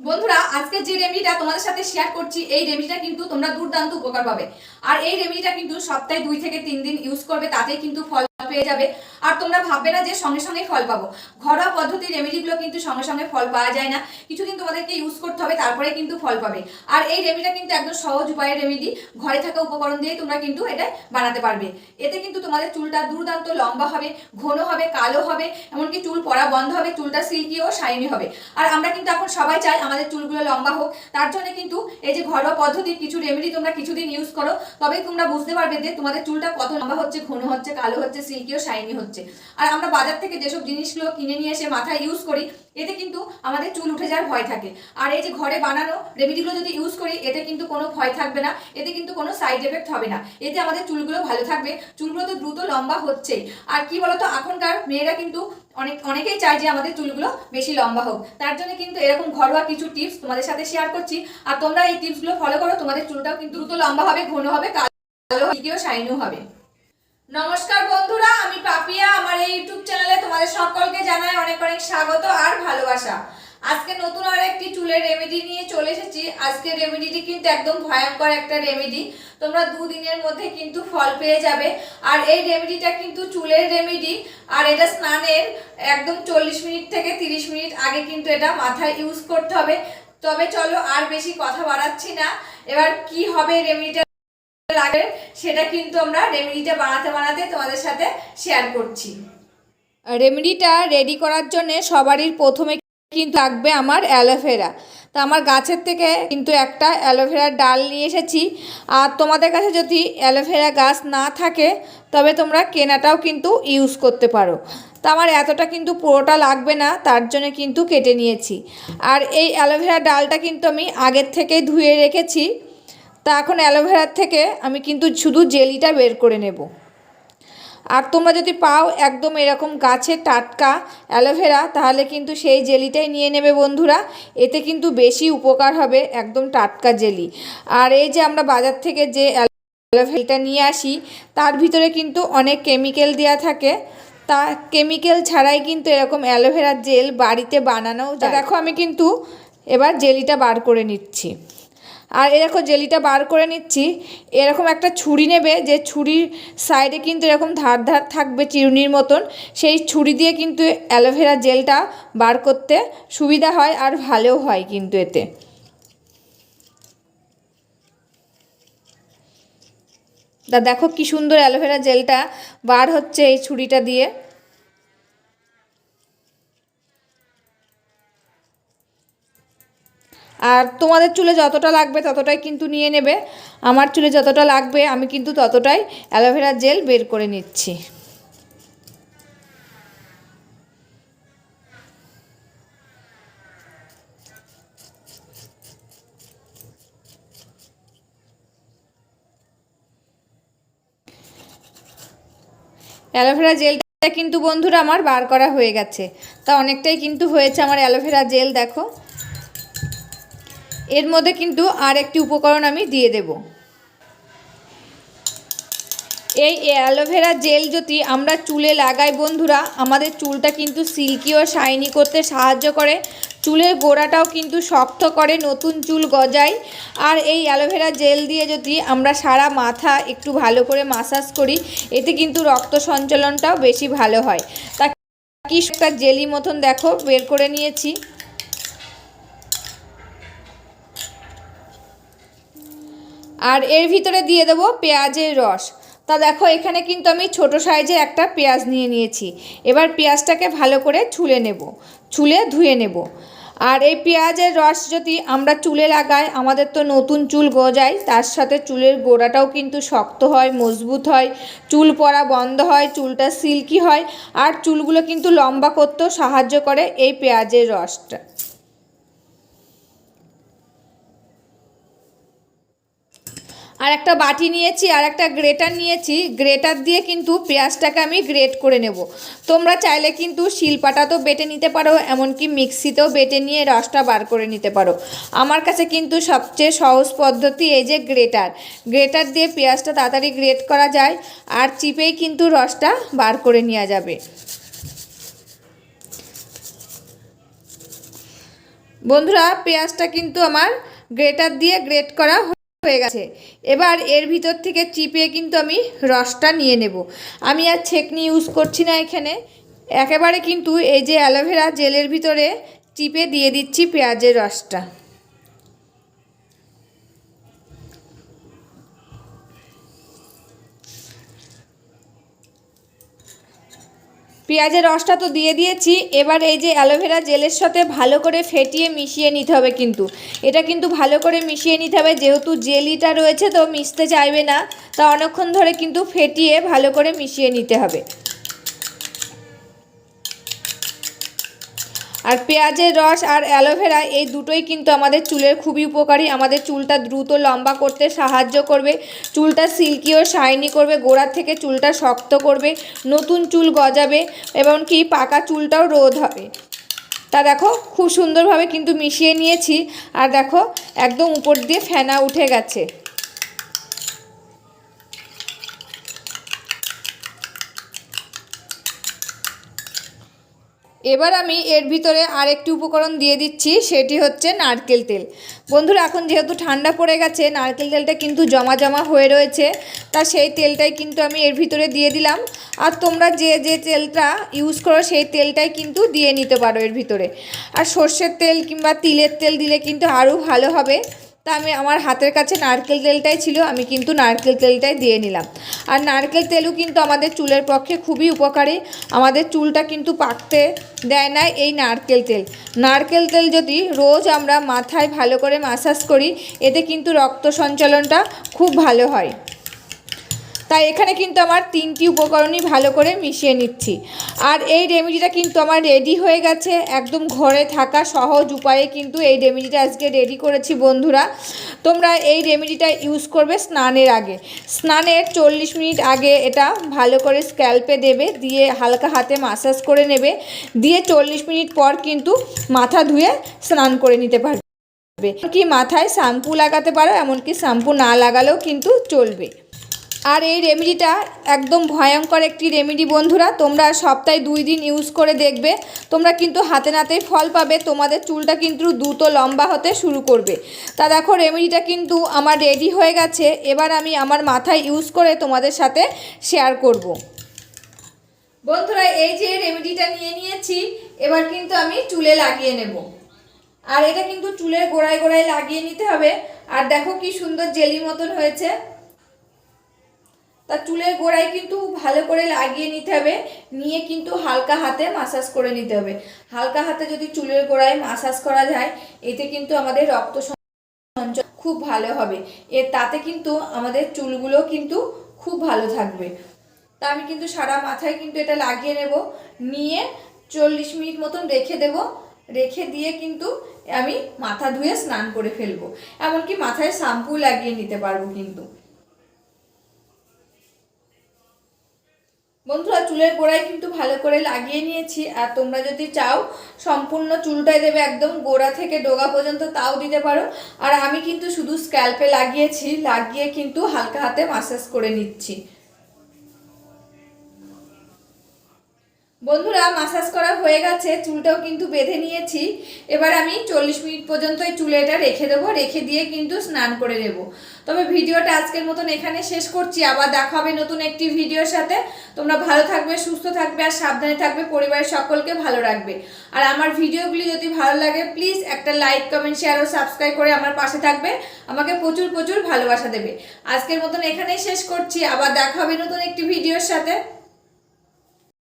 বন্ধুরা আজকে যে রেমেডিটা তোমাদের সাথে শেয়ার করছি এই রেমেডিটা কিন্তু তোমরা দুর্দান্ত উপকার পাবে। আর এই রেমেডিটা কিন্তু সপ্তাহে 2 থেকে 3 দিন ইউজ করবে, তাতেই কিন্তু ফল পেয়ে যাবে। আর তোমরা ভাববে না যে সঙ্গে সঙ্গে ফল পাবো। ঘরোয়া পদ্ধতির রেমেডিগুলো কিন্তু সঙ্গে সঙ্গে ফল পাওয়া যায় না, কিছুদিন তোমাদেরকে ইউজ করতে হবে, তারপরে কিন্তু ফল পাবে। আর এই রেমেডিটা কিন্তু একদম সহজ উপায়ের রেমেডি, ঘরে থাকা উপকরণ দিয়ে তোমরা কিন্তু এটা বানাতে পারবে। এতে কিন্তু তোমাদের চুলটা দুর্দান্ত লম্বা হবে, ঘন হবে, কালো হবে, এমনকি চুল পড়া বন্ধ হবে, চুলটা সিল্কি ও শাইনি হবে। আর আমরা কিন্তু এখন সবাই চাই আমাদের চুলগুলো লম্বা হোক, তার জন্য কিন্তু এই যে ঘরোয়া পদ্ধতির কিছু রেমেডি তোমরা কিছুদিন ইউজ করো, তবেই তোমরা বুঝতে পারবে যে তোমাদের চুলটা কত লম্বা হচ্ছে, ঘন হচ্ছে, কালো হচ্ছে, সিল্কি ও শাইনি হচ্ছে। আর আমরা বাজার থেকে যেসব জিনিসগুলো কিনে নিয়ে এসে মাথায় ইউজ করি, এতে কিন্তু আমাদের চুল উঠে যাওয়ার ভয় থাকে। আর এই যে ঘরে বানানো রেমেডিগুলো যদি ইউজ করি, এতে কিন্তু কোনো ভয় থাকবে না, এতে কিন্তু কোনো সাইড এফেক্ট হবে না, এতে আমাদের চুলগুলো ভালো থাকবে। চুলগুলো তো দ্রুত লম্বা হচ্ছেই। আর কি বলতো, এখনকার মেয়েরা কিন্তু অনেকেই চায় যে আমাদের চুলগুলো বেশি লম্বা হোক, তার জন্য কিন্তু এরকম ঘরোয়া কিছু টিপস তোমাদের সাথে শেয়ার করছি। আর তোমরা এই টিপসগুলো ফলো করো, তোমাদের চুলটাও কিন্তু দ্রুত লম্বা হবে, ঘন হবে, কালো সিল্কিও শাইনিও হবে। নমস্কার বন্ধুরা, আমি পাপিয়া। আমার এই ইউটিউব চ্যানেলে তোমাদের সকলকে জানাই অনেক অনেক স্বাগত আর ভালোবাসা। আজকে নতুন আর একটি চুলের রেমেডি নিয়ে চলে এসেছি। আজকের রেমেডিটি কিন্তু একদম ভয়ঙ্কর একটা রেমেডি, তোমরা 2 দিনের মধ্যে কিন্তু ফল পেয়ে যাবে। আর এই রেমেডিটা কিন্তু চুলের রেমেডি, আর এটা স্নানের একদম 40 মিনিট থেকে 30 মিনিট আগে কিন্তু এটা মাথায় ইউজ করতে হবে। তবে চলো আর বেশি কথা বাড়াচ্ছি না, এবার কি হবে রেমেডিটা লাগে সেটা কিন্তু আমরা রেমেডিটা বানাতে বানাতে তোমাদের সাথে শেয়ার করছি। রেমেডিটা রেডি করার জন্য সবারই প্রথমে কিন্তু লাগবে আমার অ্যালোভেরা। তো আমার গাছের থেকে কিন্তু একটা অ্যালোভেরার ডাল নিয়ে এসেছি। আর তোমাদের কাছে যদি অ্যালোভেরা গাছ না থাকে, তবে তোমরা কেনাটাও কিন্তু ইউজ করতে পারো। তো আমার এতটা কিন্তু পুরোটা লাগবে না, তার জন্য কিন্তু কেটে নিয়েছি। আর এই অ্যালোভেরা ডালটা কিন্তু আমি আগের থেকেই ধুয়ে রেখেছি। তা এখন অ্যালোভেরার থেকে আমি কিন্তু শুধু জেলিটা বের করে নেব। আর তোমরা যদি পাও একদম এরকম গাছের টাটকা অ্যালোভেরা, তাহলে কিন্তু সেই জেলিটাই নিয়ে নেবে বন্ধুরা, এতে কিন্তু বেশি উপকার হবে, একদম টাটকা জেলি। আর এই যে আমরা বাজার থেকে যে অ্যালোভেরাটা নিয়ে আসি, তার ভিতরে কিন্তু অনেক কেমিক্যাল দেওয়া থাকে। তা কেমিক্যাল ছাড়াই কিন্তু এরকম অ্যালোভেরার জেল বাড়িতে বানানো যায়। দেখো আমি কিন্তু এবার জেলিটা বার করে নিচ্ছি। আর এরকম জেলিটা বার করে নিচ্ছি। এরকম একটা ছুরি নেবে, যে ছুরির সাইডে কিন্তু এরকম ধার ধার থাকবে চিরুনির মতন, সেই ছুরি দিয়ে কিন্তু অ্যালোভেরা জেলটা বার করতে সুবিধা হয় আর ভালোও হয় কিন্তু এতে। তা দেখো কি সুন্দর অ্যালোভেরা জেলটা বার হচ্ছে এই ছুরিটা দিয়ে। আর তোমাদের চুলে যতটা লাগবে ততটাই কিন্তু নিয়ে নেবে। আমার চুলে যতটা লাগবে আমি কিন্তু ততটাই অ্যালোভেরা জেল বের করে নিচ্ছি। অ্যালোভেরা জেলটা কিন্তু বন্ধুরা আমার বার করা হয়ে গেছে। তা অনেকটাই কিন্তু হয়েছে আমার অ্যালোভেরা জেল। দেখো এর মধ্যে কিন্তু আর একটি উপকরণ আমি দিয়ে দেব। এই অ্যালোভেরা জেল যদি আমরা চুলে লাগাই বন্ধুরা, আমাদের চুলটা কিন্তু সিল্কি ও শাইনি করতে সাহায্য করে, চুলের গোড়াটাও কিন্তু শক্ত করে, নতুন চুল গজায়। আর এই অ্যালোভেরা জেল দিয়ে যদি আমরা সারা মাথা একটু ভালো করে মাসাজ করি, এতে কিন্তু রক্ত সঞ্চালনটাও বেশি ভালো হয়। তা কি একটা জেলি মতন দেখো বের করে নিয়েছি। আর এর ভিতরে দিয়ে দেবো পেঁয়াজের রস। তা দেখো এখানে কিন্তু আমি ছোট সাইজের একটা পেঁয়াজ নিয়ে নিয়েছি। এবার পেঁয়াজটাকে ভালো করে ছুলে ধুয়ে নেব। আর এই পেঁয়াজের রস যদি আমরা চুলে লাগাই, আমাদের তো নতুন চুল গজায়, তার সাথে চুলের গোড়াটাও কিন্তু শক্ত হয়, মজবুত হয়, চুল পড়া বন্ধ হয়, চুলটা সিল্কি হয়, আর চুলগুলো কিন্তু লম্বা করতেও সাহায্য করে এই পেঁয়াজের রসটা। আর একটা বাটি নিয়েছি, আর একটা গ্রেটার নিয়েছি। গ্রেটার দিয়ে কিন্তু পেঁয়াজটাকে আমি গ্রেট করে নেব। তোমরা চাইলে কিন্তু শিলপাটাতেও বেটে নিতে পারো, এমনকি মিক্সিতেও বেটে নিয়ে রসটা বার করে নিতে পারো। আমার কাছে কিন্তু সবচেয়ে সহজ পদ্ধতি এই যে গ্রেটার দিয়ে পেঁয়াজটা তাড়াতাড়ি গ্রেট করা যায়, আর চিপেই কিন্তু রসটা বার করে নেওয়া যাবে। বন্ধুরা পেঁয়াজটা কিন্তু আমার গ্রেটার দিয়ে গ্রেট করা হয়ে গেছে। এবার এর ভিতর থেকে চিপিয়ে কিন্তু আমি রসটা নিয়ে নেব। আমি আর ছেঁকনি ইউজ করছি না এখানে, একেবারে কিন্তু এই যে অ্যালোভেরা জেলের ভিতরে চিপে দিয়ে দিচ্ছি পেঁয়াজের রসটা। পেঁয়াজের রসটা তো দিয়ে দিয়েছি, এবার এই যে অ্যালোভেরা জেলের সাথে ভালো করে ফেটিয়ে মিশিয়ে নিতে হবে। কিন্তু এটা কিন্তু ভালো করে মিশিয়ে নিতে হবে, যেহেতু জেলিটা রয়েছে তো মিশতে চাইবে না, তা অনেকক্ষণ ধরে কিন্তু ফেটিয়ে ভালো করে মিশিয়ে নিতে হবে। আর পেঁয়াজের রস আর অ্যালোভেরা এই দুটোই কিন্তু আমাদের চুলের খুবই উপকারী। আমাদের চুলটা দ্রুত লম্বা করতে সাহায্য করবে, চুলটা সিল্কি ও শাইনি করবে, গোড়ার থেকে চুলটা শক্ত করবে, নতুন চুল গজাবে, এমনকি পাকা চুলটাও রোধ হবে। তা দেখো খুব সুন্দরভাবে কিন্তু মিশিয়ে নিয়েছি, আর দেখো একদম উপর দিয়ে ফেনা উঠে গেছে। এবার আমি এর ভিতরে আরেকটি উপকরণ দিয়ে দিচ্ছি, সেটি হচ্ছে নারকেল তেল। বন্ধুরা এখন যেহেতু ঠান্ডা পড়ে গেছে, নারকেল তেলটা কিন্তু জমা জমা হয়ে রয়েছে, তা সেই তেলটাই কিন্তু আমি এর ভিতরে দিয়ে দিলাম। আর তোমরা যে যে তেলটা ইউজ করো সেই তেলটাই কিন্তু দিয়ে নিতে পারো এর ভিতরে। আর সর্ষের তেল কিংবা তিলের তেল দিলে কিন্তু আরও ভালো হবে। তা আমি আমার হাতের কাছে নারকেল তেলটাই ছিল, আমি কিন্তু নারকেল তেলটাই দিয়ে নিলাম। আর নারকেল তেলও কিন্তু আমাদের চুলের পক্ষে খুবই উপকারী, আমাদের চুলটা কিন্তু পাকতে দেয় না এই নারকেল তেল। নারকেল তেল যদি রোজ আমরা মাথায় ভালো করে ম্যাসাজ করি, এতে কিন্তু রক্ত সঞ্চালনটা খুব ভালো হয়। তাই এখানে কিন্তু আমার 3টি উপকরণই ভালো করে মিশিয়ে নিচ্ছি। আর এই রেমেডিটা কিন্তু আমার রেডি হয়ে গেছে, একদম ঘরে থাকা সহজ উপায়ে কিন্তু এই রেমেডিটা আজকে রেডি করেছি। বন্ধুরা তোমরা এই রেমেডিটা ইউজ করবে স্নানের আগে, স্নানের 40 মিনিট আগে এটা ভালো করে স্ক্যাল্পে দেবে, দিয়ে হালকা হাতে ম্যাসাজ করে নেবে, দিয়ে 40 মিনিট পর কিন্তু মাথা ধুয়ে স্নান করে নিতে পারবে। এমনকি মাথায় শ্যাম্পু লাগাতে পারো, এমনকি শ্যাম্পু না লাগালেও কিন্তু চলবে। আর এই রেমেডিটা একদম ভয়ঙ্কর একটি রেমেডি বন্ধুরা, তোমরা সপ্তাহে 2 দিন ইউজ করে দেখবে, তোমরা কিন্তু হাতে নাতেই ফল পাবে, তোমাদের চুলটা কিন্তু দ্রুত লম্বা হতে শুরু করবে। তা দেখো রেমেডিটা কিন্তু আমার রেডি হয়ে গেছে, এবার আমি আমার মাথায় ইউজ করে তোমাদের সাথে শেয়ার করব। বন্ধুরা এই যে রেমেডিটা নিয়ে নিয়েছি, এবার কিন্তু আমি চুলে লাগিয়ে নেব। আর এটা কিন্তু চুলের গোড়ায় গোড়ায় লাগিয়ে নিতে হবে। আর দেখো কি সুন্দর জেলি মতন হয়েছে। তা চুলের গোড়ায় কিন্তু ভালো করে লাগিয়ে নিতে হবে, নিয়ে কিন্তু হালকা হাতে ম্যাসাজ করে নিতে হবে। হালকা হাতে যদি চুলের গোড়ায় ম্যাসাজ করা যায়, এতে কিন্তু আমাদের রক্ত সঞ্চালন খুব ভালো হবে, তাতে কিন্তু আমাদের চুলগুলো কিন্তু খুব ভালো থাকবে। তা আমি কিন্তু সারা মাথায় কিন্তু এটা লাগিয়ে নেব, নিয়ে 40 মিনিট মতন রেখে দেব, রেখে দিয়ে কিন্তু আমি মাথা ধুয়ে স্নান করে ফেলবো, এমনকি মাথায় শ্যাম্পু লাগিয়ে নিতে পারবো। কিন্তু বন্ধুরা চুলের গোড়ায় কিন্তু ভালো করে লাগিয়ে নিয়েছি। আর তোমরা যদি চাও সম্পূর্ণ চুলটাই দেবে একদম গোড়া থেকে ডগা পর্যন্ত, তাও দিতে পারো। আর আমি কিন্তু শুধু স্ক্যাল্পে লাগিয়েছি, লাগিয়ে কিন্তু হালকা হাতে ম্যাসাজ করে নিচ্ছি। বন্ধুরা ম্যাসাজ করা হয়ে গেছে, চুলটাও কিন্তু বেঁধে নিয়েছি। এবার আমি 40 মিনিট পর্যন্ত এই চুলে এটা রেখে দেবো, রেখে দিয়ে কিন্তু স্নান করে নেব। তবে ভিডিওটা আজকের মতন এখানে শেষ করছি, আবার দেখা হবে নতুন একটি ভিডিওর সাথে। তোমরা ভালো থাকবে, সুস্থ থাকবে, আর সাবধানে থাকবে, পরিবারের সকলকে ভালো রাখবে। আর আমার ভিডিওগুলি যদি ভালো লাগে প্লিজ একটা লাইক, কমেন্ট, শেয়ার ও সাবস্ক্রাইব করে আমার পাশে থাকবে, আমাকে প্রচুর প্রচুর ভালোবাসা দেবে। আজকের মতন এখানেই শেষ করছি, আবার দেখা হবে নতুন একটি ভিডিওর সাথে।